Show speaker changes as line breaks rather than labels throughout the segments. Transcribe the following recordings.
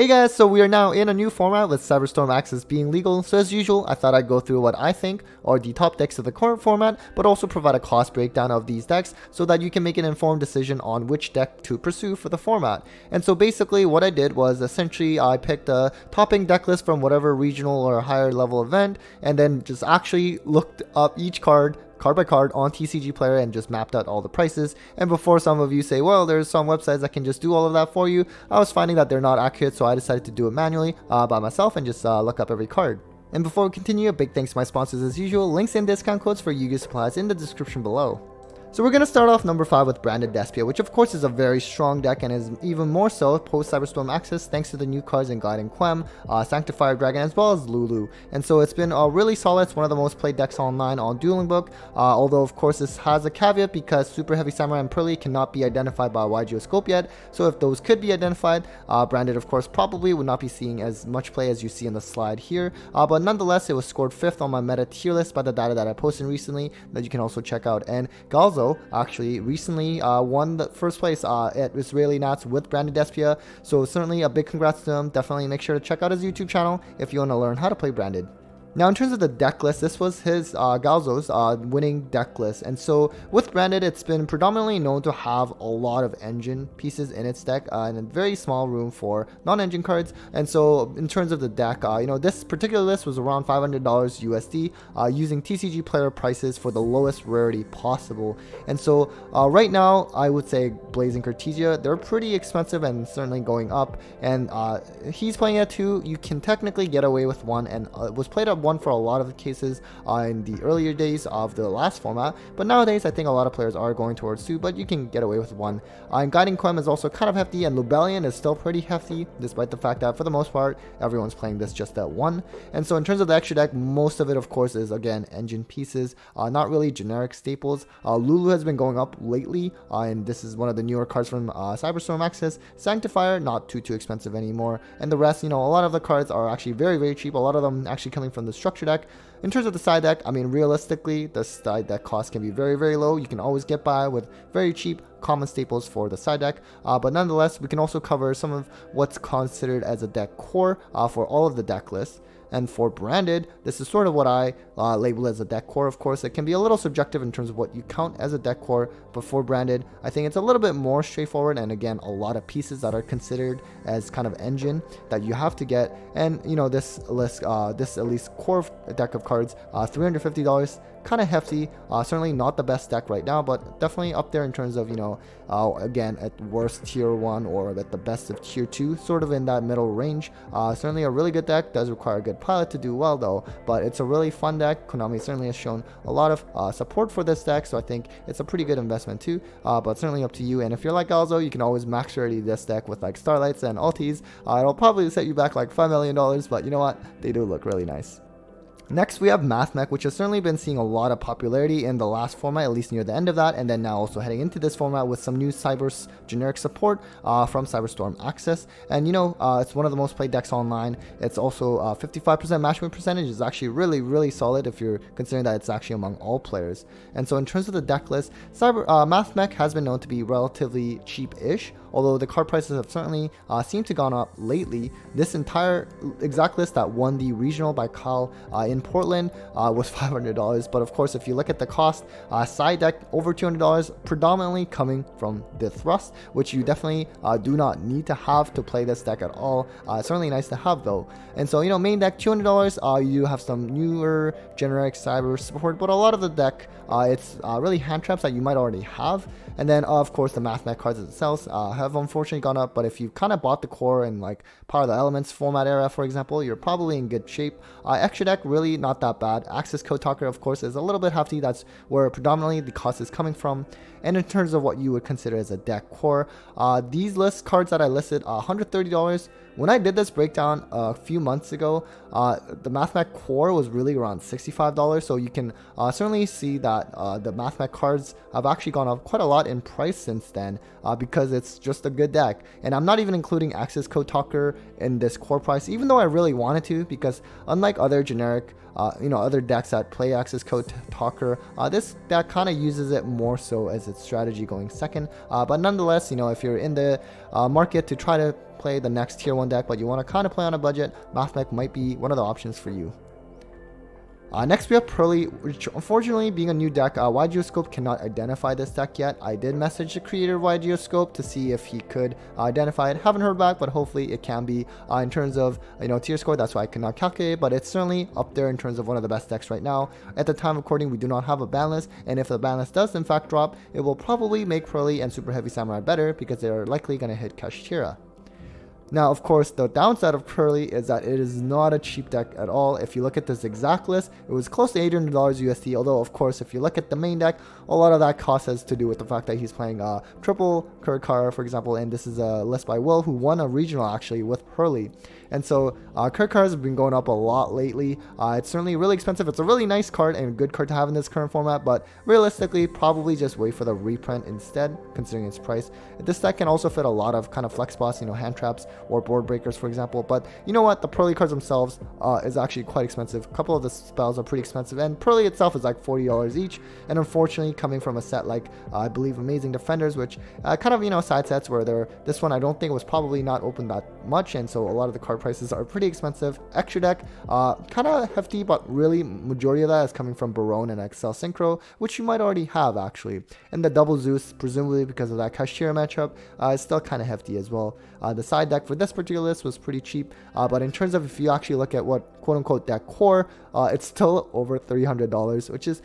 Hey guys, so we are now in a new format with Cyberstorm Access being legal, so as usual I thought I'd go through what I think are the top decks of the current format, but also provide a cost breakdown of these decks so that you can make an informed decision on which deck to pursue for the format. And so basically what I did was essentially I picked a topping deck list from whatever regional or higher level event, and then just actually looked up each card by card on TCG Player and just mapped out all the prices. And before some of you say, well, there's some websites that can just do all of that for you, I was finding that they're not accurate, so I decided to do it manually by myself and just look up every card. And before we continue, a big thanks to my sponsors as usual. Links and discount codes for Yu-Gi-Oh! Supplies in the description below. So we're going to start off number 5 with Branded Despia, which of course is a very strong deck and is even more so post Cyberstorm Access thanks to the new cards in Guiding Quem, Sanctifier Dragon, as well as Lulu. And so it's been really solid. It's one of the most played decks online on Dueling Book, although of course this has a caveat because Superheavy Samurai and Purrely cannot be identified by YGO Scope yet. So if those could be identified, Branded of course probably would not be seeing as much play as you see in the slide here. But nonetheless, it was scored 5th on my meta tier list by the data that I posted recently that you can also check out. And Galzo actually recently won the first place at Israeli Nats with Branded Despia, so certainly a big congrats to him. Definitely make sure to check out his YouTube channel if you want to learn how to play Branded. Now in terms of the deck list, this was his Galzo's winning deck list, and so with Branded it's been predominantly known to have a lot of engine pieces in its deck and a very small room for non-engine cards. And so in terms of the deck, this particular list was around $500 USD using TCG Player prices for the lowest rarity possible. And so right now I would say Blazing Cartesia, they're pretty expensive and certainly going up, and he's playing at 2. You can technically get away with 1, and it was played at 1 for a lot of the cases in the earlier days of the last format, but nowadays I think a lot of players are going towards 2, but you can get away with 1. And Guiding Quem is also kind of hefty, and Lubellion is still pretty hefty despite the fact that for the most part everyone's playing this just at 1. And so in terms of the extra deck, most of it of course is again engine pieces, not really generic staples. Lulu has been going up lately, and this is one of the newer cards from Cyberstorm Access. Sanctifier, not too expensive anymore, and the rest, a lot of the cards are actually very cheap, a lot of them actually coming from the structure deck. In terms of the side deck, I mean realistically the side deck cost can be very low. You can always get by with very cheap common staples for the side deck, but nonetheless we can also cover some of what's considered as a deck core for all of the deck lists. And for Branded, this is sort of what I label as a deck core. Of course, it can be a little subjective in terms of what you count as a deck core, but for Branded, I think it's a little bit more straightforward, and again, a lot of pieces that are considered as kind of engine that you have to get. And this list, this at least core deck of cards, $350, kind of hefty. Certainly not the best deck right now, but definitely up there in terms of again at worst tier 1 or at the best of tier 2, sort of in that middle range. Certainly a really good deck. Does require a good pilot to do well though, but it's a really fun deck. Konami certainly has shown a lot of support for this deck, so I think it's a pretty good investment too, but certainly up to you. And if you're like Galzo, you can always max rarity this deck with like Starlights and Altis. It'll probably set you back like $5 million, but you know what, they do look really nice. Next, we have Mathmech, which has certainly been seeing a lot of popularity in the last format, at least near the end of that, and then now also heading into this format with some new Cybers generic support from Cyberstorm Access. And it's one of the most played decks online. It's also 55% match win percentage is actually really solid if you're considering that it's actually among all players. And so in terms of the deck list, Mathmech has been known to be relatively cheap-ish, although the card prices have certainly seemed to gone up lately. This entire exact list that won the regional by Kyle in Portland was $500, but of course if you look at the cost, side deck over $200, predominantly coming from the Thrust, which you definitely do not need to have to play this deck at all. It's certainly nice to have though. And so main deck $200, you have some newer generic cyber support, but a lot of the deck it's really hand traps that you might already have. And then of course the Mathmech cards themselves have unfortunately gone up, but if you kind of bought the core in like Power of the Elements format era, for example, you're probably in good shape. Extra deck really not that bad. Access Code Talker of course is a little bit hefty. That's where predominantly the cost is coming from. And in terms of what you would consider as a deck core, these list cards that I listed, $130. When I did this breakdown a few months ago, the Mathmech core was really around $65, so you can certainly see that the Mathmech cards have actually gone up quite a lot in price since then because it's just a good deck. And I'm not even including Access Code Talker in this core price, even though I really wanted to, because unlike other generic other decks that play Access Code Talker, this deck kind of uses it more so as its strategy going second. But nonetheless, if you're in the market to try to play the next tier 1 deck, but you want to kind of play on a budget, Mathmech might be one of the options for you. Next we have Purrely, which unfortunately being a new deck, YGeoScope cannot identify this deck yet. I did message the creator of YGeoScope to see if he could identify it. Haven't heard back, but hopefully it can be. In terms of tier score, that's why I cannot calculate, but it's certainly up there in terms of one of the best decks right now. At the time of recording, we do not have a ban list, and if the ban list does in fact drop, it will probably make Purrely and Superheavy Samurai better because they are likely going to hit Kashtira. Now, of course, the downside of Purrely is that it is not a cheap deck at all. If you look at this exact list, it was close to $800 USD, although, of course, if you look at the main deck, a lot of that cost has to do with the fact that he's playing triple Kurkar, for example, and this is a list by Will, who won a regional, actually, with Purrely. And so, Kurkar has been going up a lot lately. It's certainly really expensive. It's a really nice card and a good card to have in this current format, but realistically, probably just wait for the reprint instead, considering its price. This deck can also fit a lot of kind of flex spots, hand traps, or board breakers, for example. But you know what, the Purrely cards themselves is actually quite expensive. A couple of the spells are pretty expensive, and Purrely itself is like $40 each, and unfortunately coming from a set like I believe Amazing Defenders, which kind of side sets where this one I don't think was probably not open that much, and so a lot of the card prices are pretty expensive. Extra deck kind of hefty, but really majority of that is coming from Barone and Excel Synchro, which you might already have actually. And the double Zeus, presumably because of that Kashtira matchup, is still kind of hefty as well. The side deck for this particular list was pretty cheap, but in terms of if you actually look at what quote-unquote deck core, it's still over $300, which is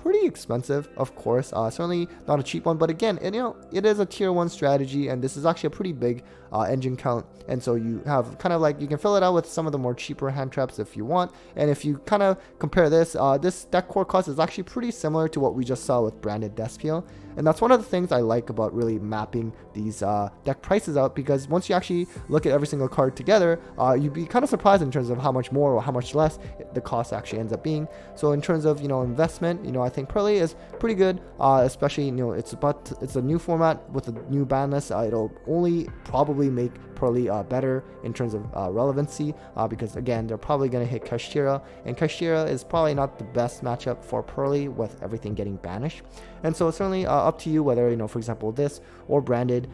pretty expensive, of course. Certainly not a cheap one, but again, it is a tier 1 strategy, and this is actually a pretty big engine count, and so you have kind of like, you can fill it out with some of the more cheaper hand traps if you want. And if you kind of compare this, this deck core cost is actually pretty similar to what we just saw with branded Despiel. And that's one of the things I like about really mapping these deck prices out, because once you actually look at every single card together, you'd be kind of surprised in terms of how much more or how much less the cost actually ends up being. So in terms of investment, I think Purrely is pretty good, especially it's a new format with a new ban list. It'll only probably make Purrely better in terms of relevancy, because again, they're probably going to hit Kashtira, and Kashtira is probably not the best matchup for Purrely with everything getting banished. And so it's certainly up to you whether, for example, this or branded,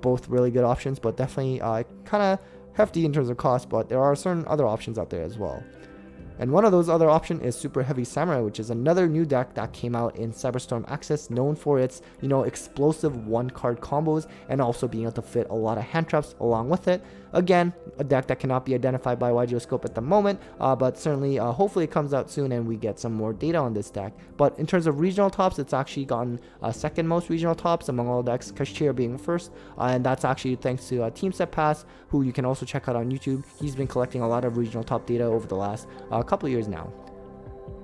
both really good options, but definitely kind of hefty in terms of cost, but there are certain other options out there as well. And one of those other options is Superheavy Samurai, which is another new deck that came out in Cyberstorm Access, known for its, explosive one-card combos and also being able to fit a lot of hand traps along with it. Again, a deck that cannot be identified by YGeoScope at the moment, but certainly, hopefully it comes out soon and we get some more data on this deck. But in terms of regional tops, it's actually gotten second most regional tops among all decks, Kashtira being first, and that's actually thanks to Team Set Pass, who you can also check out on YouTube. He's been collecting a lot of regional top data over the last couple of years now.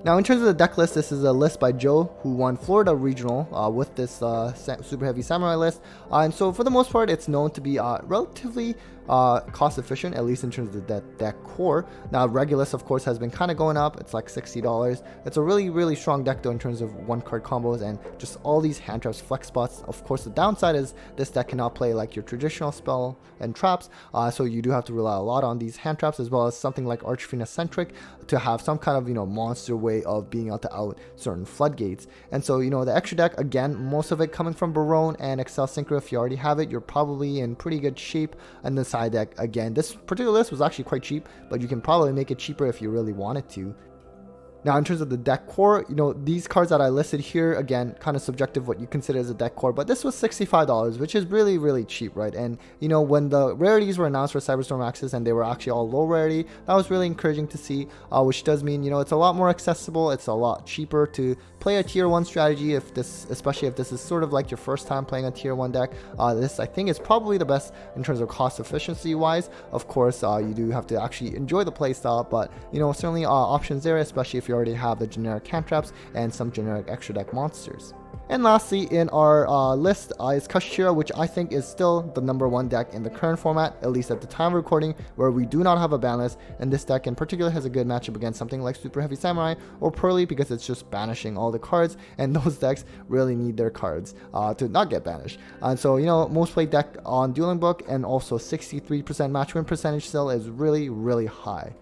Now, in terms of the deck list, this is a list by Joe, who won Florida Regional with this Superheavy Samurai list. And so, for the most part, it's known to be relatively cost efficient, at least in terms of the deck core. Now, Regulus, of course, has been kind of going up. It's like $60. It's a really, really strong deck, though, in terms of one-card combos and just all these hand traps, flex spots. Of course, the downside is this deck cannot play like your traditional spell and traps, so you do have to rely a lot on these hand traps, as well as something like Archfiend-centric to have some kind of, monster way of being able to out certain floodgates. And so, the extra deck, again, most of it coming from Barone and Excel Synchro. If you already have it, you're probably in pretty good shape. And the side deck, again, this particular list was actually quite cheap, but you can probably make it cheaper if you really wanted to. Now, in terms of the deck core, these cards that I listed here, again, kind of subjective what you consider as a deck core, but this was $65, which is really, really cheap, right? And, when the rarities were announced for Cyberstorm Access and they were actually all low rarity, that was really encouraging to see, which does mean, it's a lot more accessible. It's a lot cheaper to play a tier 1 strategy, especially if this is sort of like your first time playing a tier 1 deck. This, I think, is probably the best in terms of cost efficiency wise. Of course, you do have to actually enjoy the playstyle, but, certainly options there, especially if you already have the generic hand traps and some generic extra deck monsters. And lastly, in our list is Kashtira, which I think is still the #1 deck in the current format, at least at the time of recording, where we do not have a ban list. And this deck in particular has a good matchup against something like Superheavy Samurai or Purrely, because it's just banishing all the cards, and those decks really need their cards to not get banished. And so, most played deck on Dueling Book, and also 63% match win percentage still is really, really high.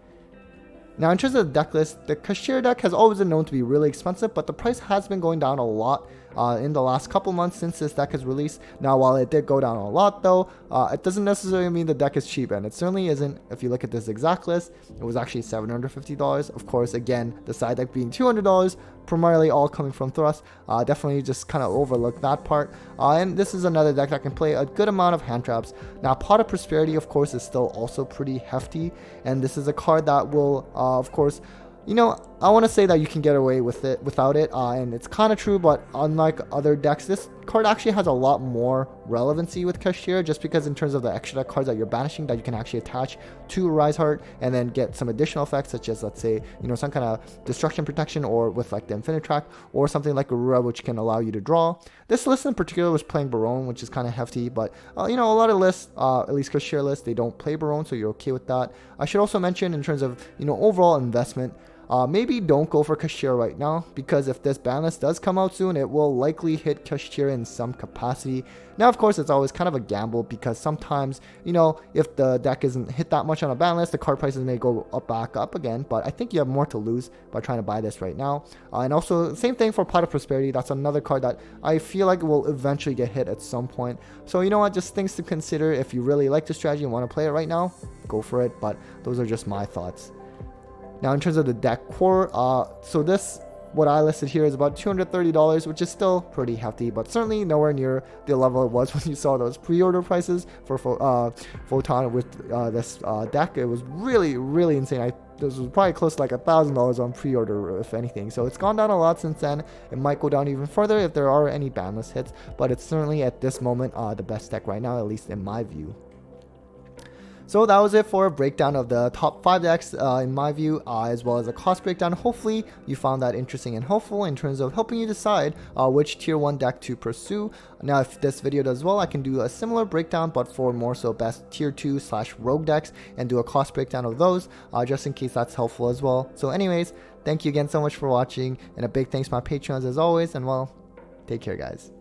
Now, in terms of the deck list, the Kashtira deck has always been known to be really expensive, but the price has been going down a lot in the last couple months since this deck has released. Now, while it did go down a lot though, it doesn't necessarily mean the deck is cheap, and it certainly isn't. If you look at this exact list, it was actually $750. Of course, again, the side deck being $200, primarily all coming from Thrust. Definitely just kind of overlook that part. And this is another deck that can play a good amount of hand traps. Now, Pot of Prosperity, of course, is still also pretty hefty, and this is a card that will, of course, I want to say that you can get away with it without it, and it's kind of true, but unlike other decks, this card actually has a lot more relevancy with Kashtira, just because in terms of the extra deck cards that you're banishing that you can actually attach to Rise Heart and then get some additional effects, such as, let's say, some kind of destruction protection, or with like the Infinite Track, or something like Aurora, which can allow you to draw. This list in particular was playing Barone, which is kind of hefty, but a lot of lists, at least Kashtira lists, they don't play Barone, so you're okay with that. I should also mention, in terms of overall investment, maybe don't go for Kashtira right now, because if this ban list does come out soon, it will likely hit Kashtira in some capacity. Now, of course, it's always kind of a gamble, because sometimes, if the deck isn't hit that much on a ban list, the card prices may go back up again, but I think you have more to lose by trying to buy this right now. And also, same thing for Pot of Prosperity. That's another card that I feel like will eventually get hit at some point. So, just things to consider. If you really like the strategy and want to play it right now, go for it, but those are just my thoughts. Now, in terms of the deck core, so this, what I listed here, is about $230, which is still pretty hefty, but certainly nowhere near the level it was when you saw those pre-order prices for Photon with this deck. It was really, really insane. This was probably close to like $1,000 on pre-order, if anything. So it's gone down a lot since then. It might go down even further if there are any banlist hits, but it's certainly at this moment the best deck right now, at least in my view. So that was it for a breakdown of the top 5 decks in my view, as well as a cost breakdown. Hopefully you found that interesting and helpful in terms of helping you decide which tier 1 deck to pursue. Now, if this video does well, I can do a similar breakdown, but for more so best tier 2/rogue decks, and do a cost breakdown of those, just in case that's helpful as well. So anyways, thank you again so much for watching, and a big thanks to my Patreons as always, and well, take care guys.